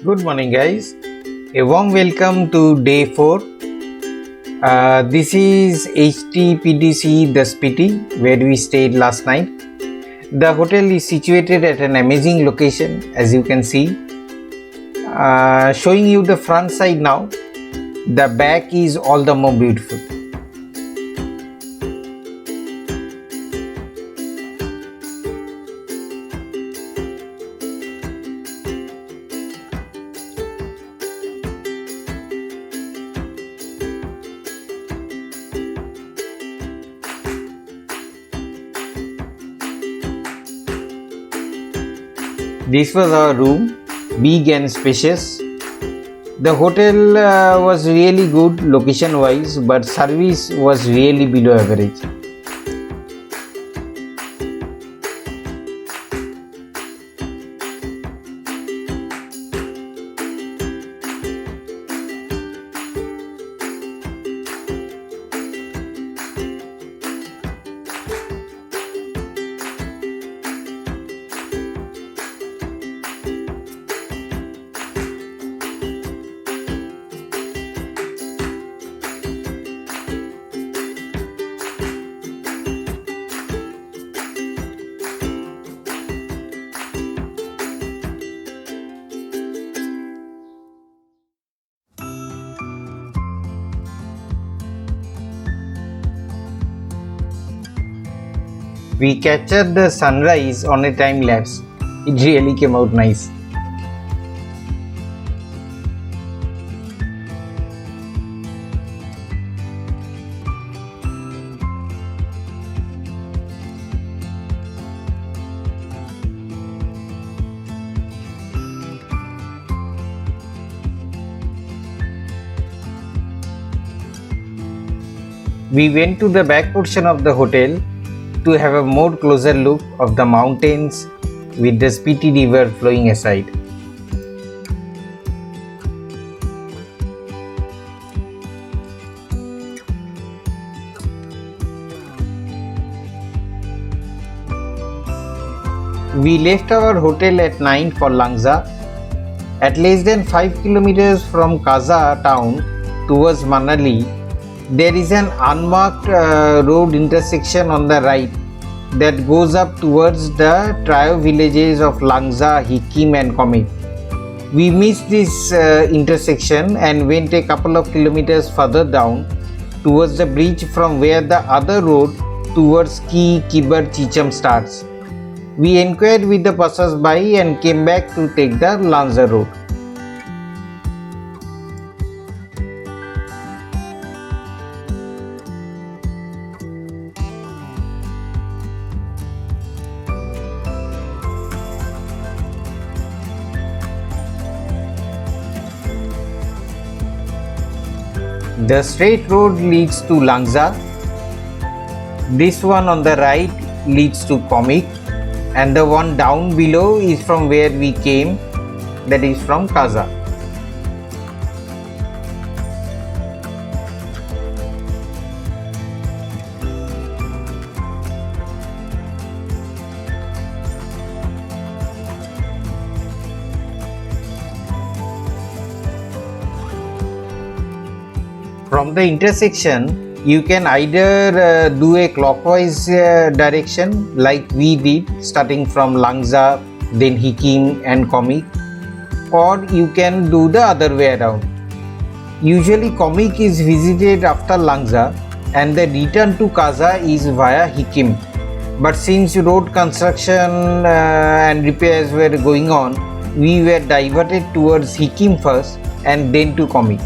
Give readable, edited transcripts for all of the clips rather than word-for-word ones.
Good morning, guys. A warm welcome to day 4. This is HTPDC the Spiti where we stayed last night. The hotel is situated at an amazing location, as you can see. Showing you the front side now. The back is all the more beautiful. This was our room, big and spacious. The hotel was really good location wise, but service was really below average. We captured the sunrise on a time lapse. It really came out nice. We went to the back portion of the hotel to have a more closer look of the mountains with the Spiti river flowing aside. We left our hotel at 9 for Langza. At less than 5 kilometers from Kaza town towards Manali, there is an unmarked road intersection on the right that goes up towards the trio villages of Langza, Hikkim and Komic. We missed this intersection and went a couple of kilometers further down towards the bridge from where the other road towards Kibar Chicham starts. We inquired with the passers-by and came back to take the Langza road. The straight road leads to Langza. This one on the right leads to Komic, and the one down below is from where we came, that is from Kaza. From the intersection, you can either do a clockwise direction like we did, starting from Langza, then Hikkim and Komic, or you can do the other way around. Usually Komic is visited after Langza and the return to Kaza is via Hikkim. But since road construction and repairs were going on, we were diverted towards Hikkim first and then to Komic.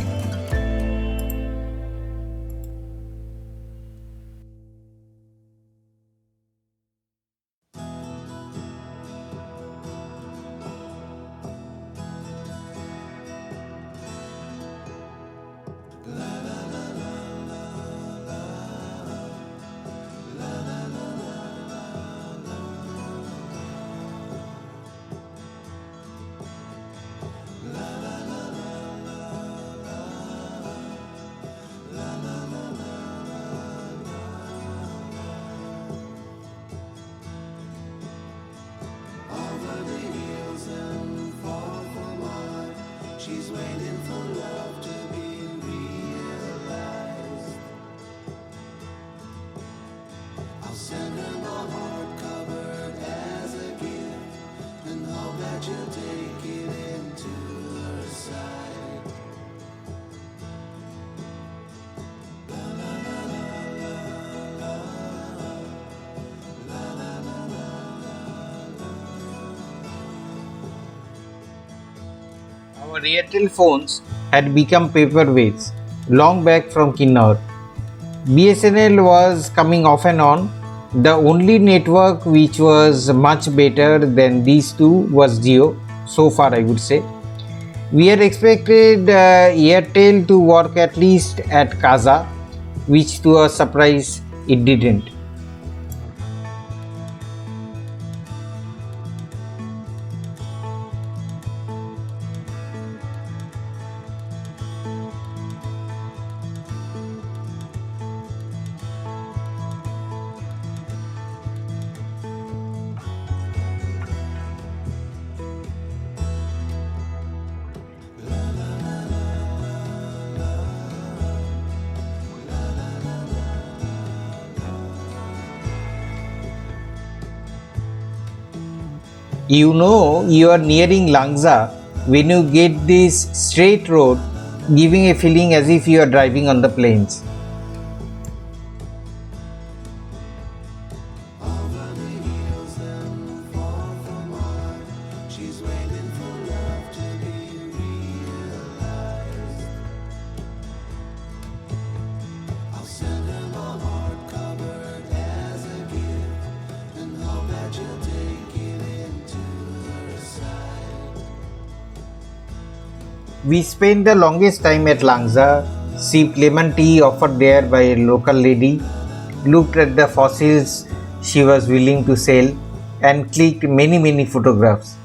She's waiting for love to be realized. I'll send her my heart covered as a gift and hope that you'll take it into her side. Our Airtel phones had become paperweights long back from Kinnaur. BSNL was coming off and on. The only network which was much better than these two was Jio, so far I would say. We had expected Airtel to work at least at Kaza, which to our surprise it didn't. You know you are nearing Langza when you get this straight road, giving a feeling as if you are driving on the plains. She's waiting for love to be realized. I'll send her my heart covered as a gift and hope that you'll take it into her side. We spent the longest time at Langza, sipped lemon tea offered there by a local lady, looked at the fossils she was willing to sell, and clicked many photographs.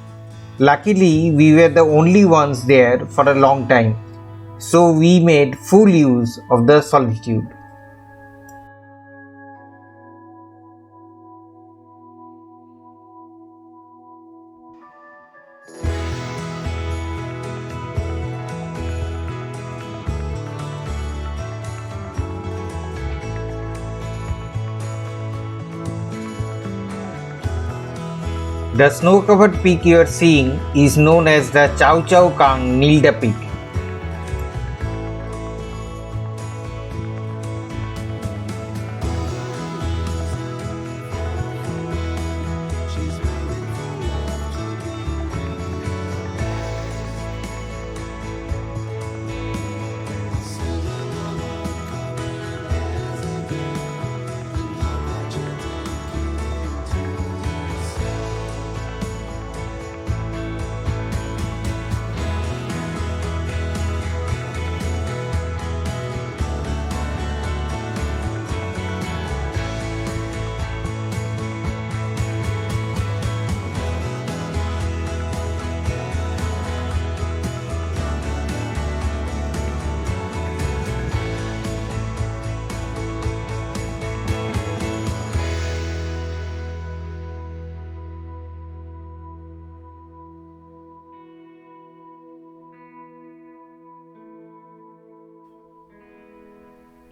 Luckily, we were the only ones there for a long time, so we made full use of the solitude. The snow-covered peak you are seeing is known as the Chow Chow Kang Nilda Peak.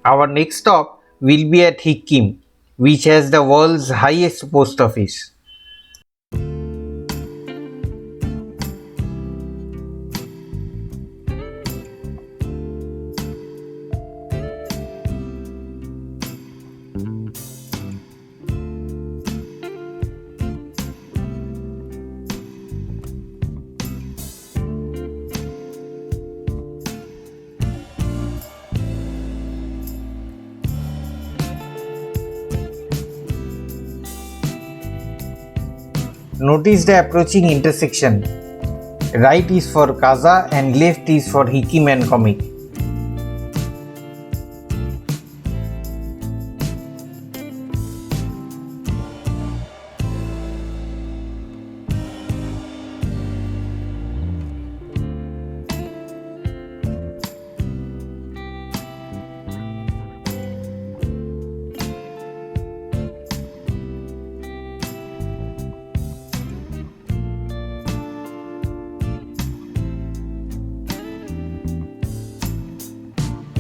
Our next stop will be at Hikkim, which has the world's highest post office. Notice the approaching intersection. Right is for Kaza and left is for Hikkim and Komic.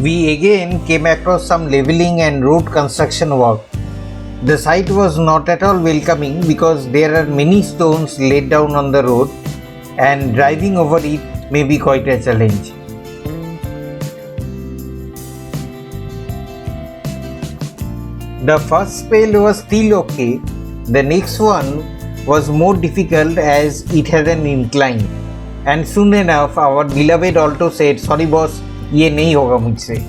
We again came across some leveling and road construction work. The site was not at all welcoming because there are many stones laid down on the road and driving over it may be quite a challenge. The first spell was still okay. The next one was more difficult as it had an incline. And soon enough our beloved Alto said, "Sorry boss, ये नहीं होगा मुझसे."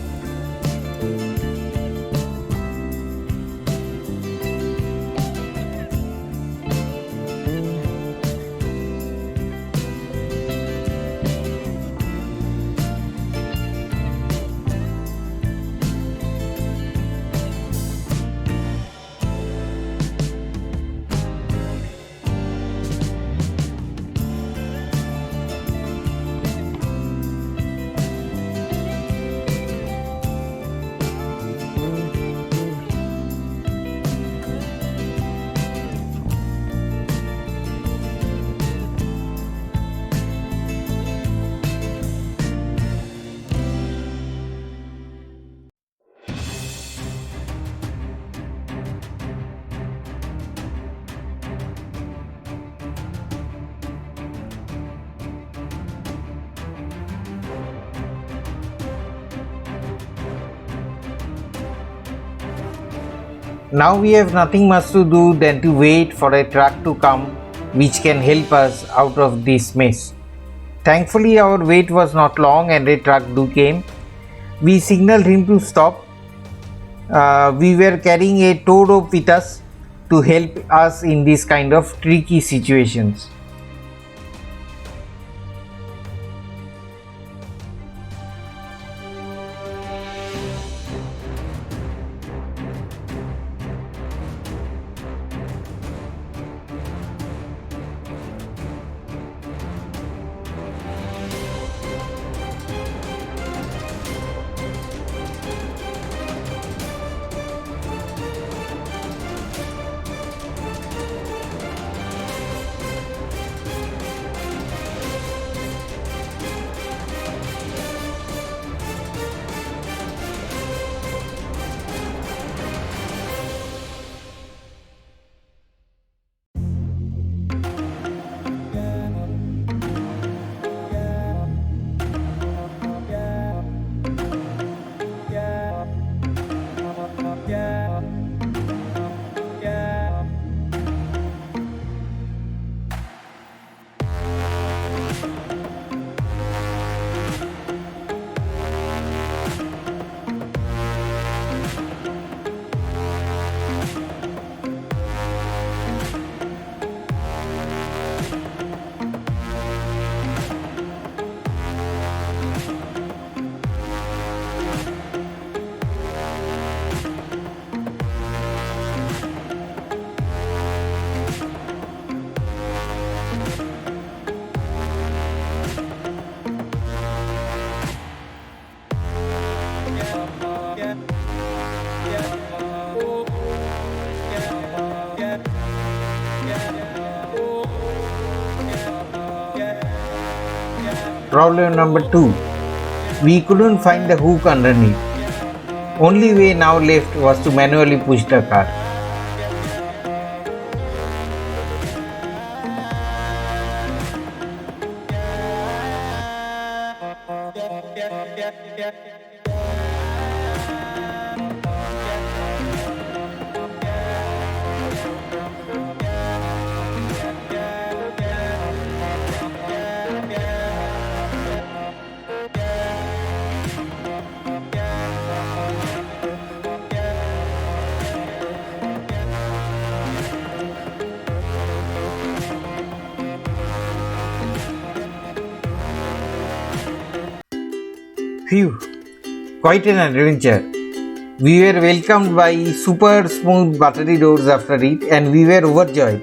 Now we have nothing much to do than to wait for a truck to come which can help us out of this mess. Thankfully our wait was not long and a truck came. We signaled him to stop. We were carrying a tow rope with us to help us in this kind of tricky situations. Problem number 2. We couldn't find the hook underneath. Only way now left was to manually push the car. Phew, quite an adventure. We were welcomed by super smooth buttery doors after it and we were overjoyed.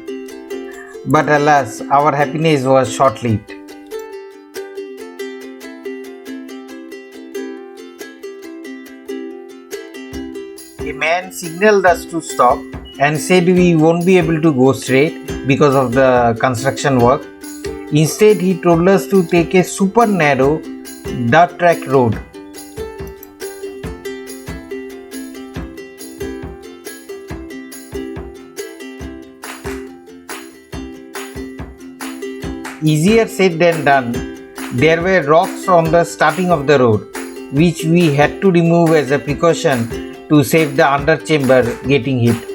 But alas, our happiness was short-lived. A man signaled us to stop and said we won't be able to go straight because of the construction work. Instead, he told us to take a super narrow dirt track road. easier said than done. There were rocks on the starting of the road, which we had to remove as a precaution to save the underchamber getting hit.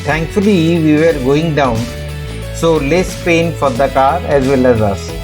Thankfully, we were going down, so less pain for the car as well as us.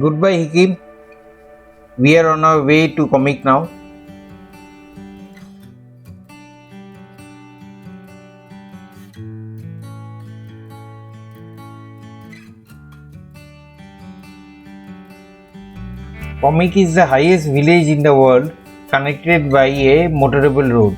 Goodbye, Hikkim. We are on our way to Komic now. Komic is the highest village in the world, connected by a motorable road.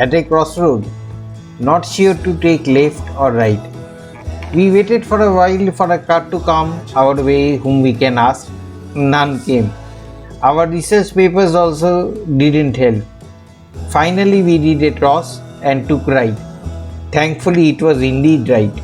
at a crossroad, not sure to take left or right. We waited for a while for a car to come our way whom we can ask. None came. Our research papers also didn't help. Finally, we did a toss and took right. Thankfully, it was indeed right.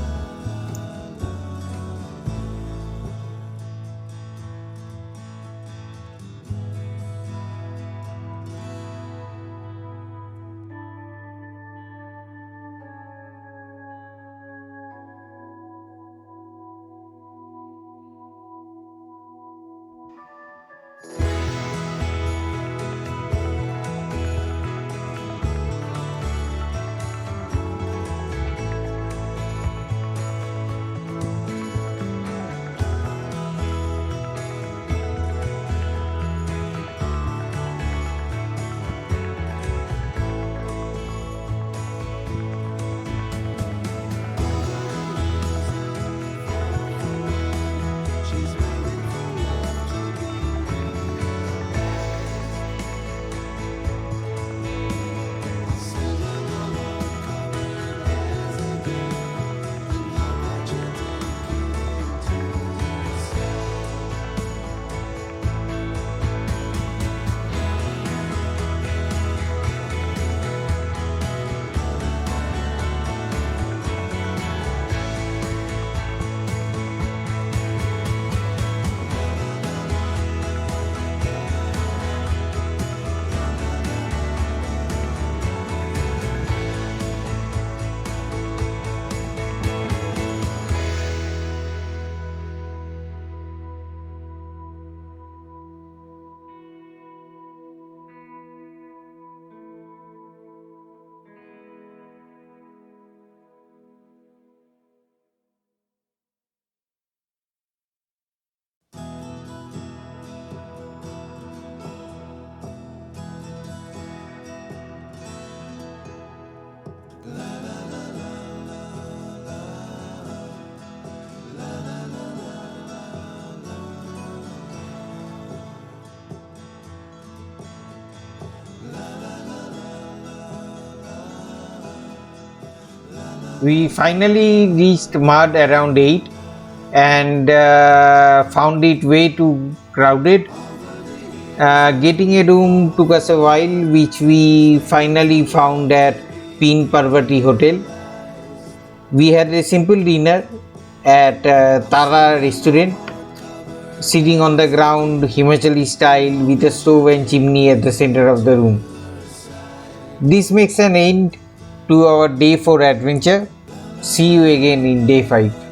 We finally reached Mudh around 8 and found it way too crowded. Getting a room took us a while, which we finally found at Pin Parvati Hotel. We had a simple dinner at Tara restaurant, sitting on the ground Himachali style with a stove and chimney at the center of the room. This makes an end to our day 4 adventure. See you again in day 5.